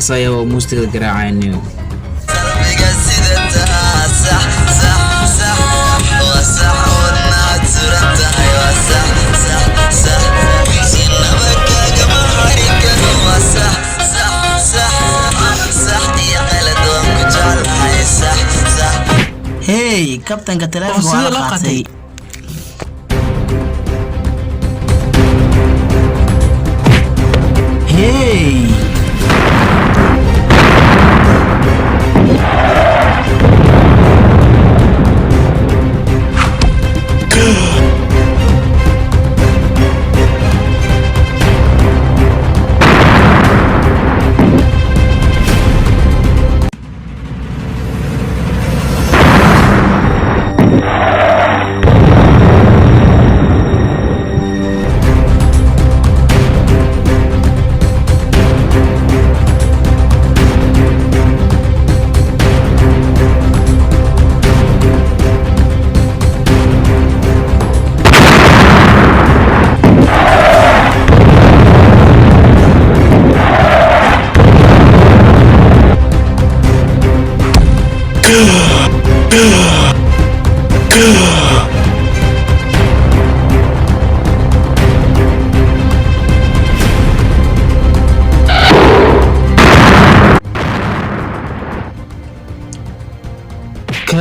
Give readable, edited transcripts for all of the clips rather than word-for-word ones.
قصايا وموسيقى قراعيني هاي كابتن كتلاف وعلاقتي هاي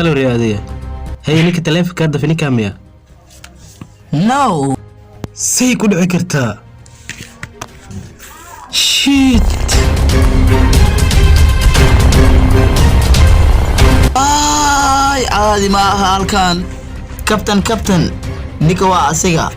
كالوري هذه هي نيك تلين في كارد فيني كامية نو سي كل عكرتها شيت آي عادي ما هالكان كابتن نيكوا أسيغا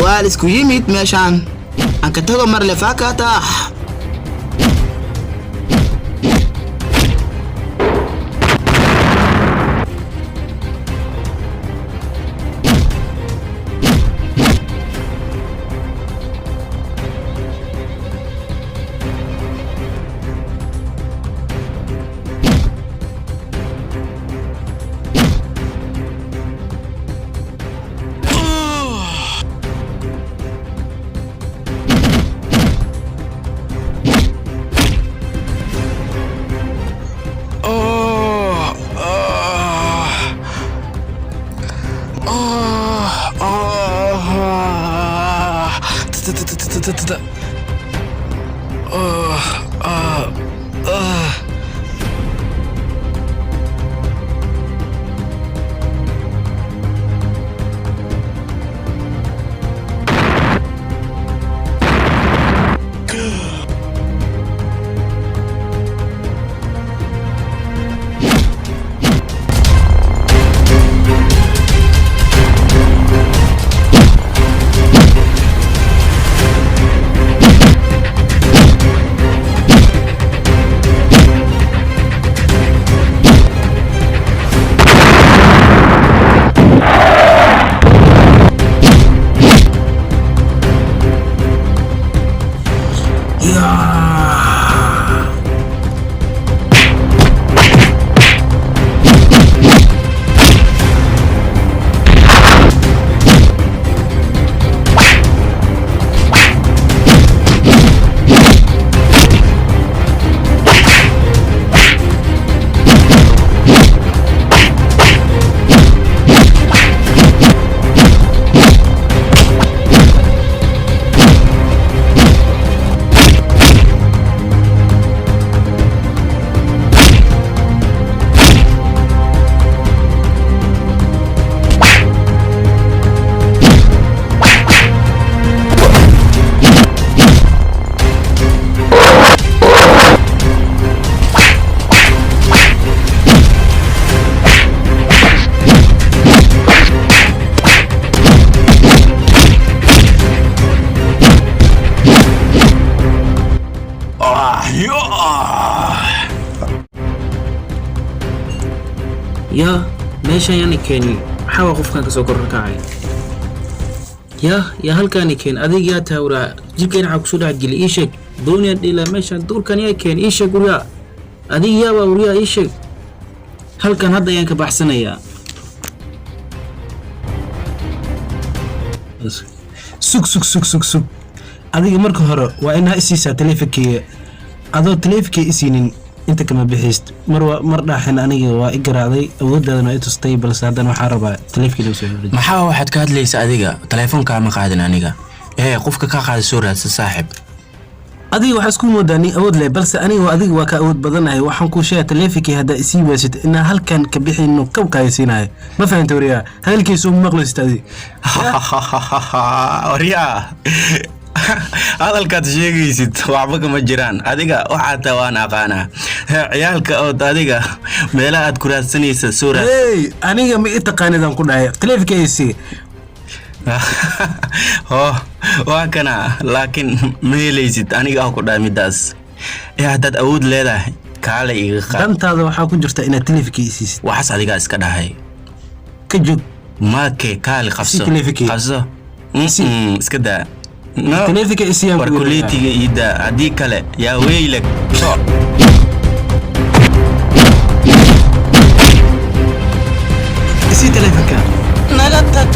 والسكو يميت ماشان أنك تغو مرلفاكا تاح يا ماشي يعني كاني حاول خوف كان كسو كركعي يا هل كان يكين أذيك يا تورا جيكين عكسو دعجل إيشك دنيا إلى مشان دور كان يكين إيشك وريا أذيك يا وريا إيشك هل كان هذا ينك بحسنا يا sug adiga marka hore waa inaa isiisaa taleefankeyga adoo taleefankeyga isiinin inta kama bixist mar dhaaxin aniga waa i garaacday awooddaadana waa i tustay balse haddana waxaa rabaa taleefankeyga u soo xiriir maxaa waxaad ka hadlaysa adiga taleefanka ma qaadin aniga qofka ka qaadi soo raadsa saaxib adiga waxaa isku moodaa nin awood leh balse aniga adiga waa ka awood badanahay waxaan kuu sheegay taleefankeyga haddaa isii waysid inaa halkan ka bixino kabkaaysiinahay ma fahanta wariyaa hadalkiisu ma maqlaysid adiga wariyaa hadalkaad sheegaysid waxba kama jiraan adiga waxaa taa waan aqaanaa ciyaalka ood adiga meelaha aad ku raadsanaysa soo raad aniga ma i taqaanidaan ku dhahay taleefankeyga isii waa kana laakiin ma helaysid aniga ku dhahay midaas haddaad awood leedahay kaale iga qaad dantaada waxaa ku jirta inaad taleefankeyga isiisid waxaas adiga iska dhahay ka joog maake kaale qabso iska daa taleefankeyga isiyaan war kuleetiga iida haddii kale yaa weylag isii taleefanka naga tag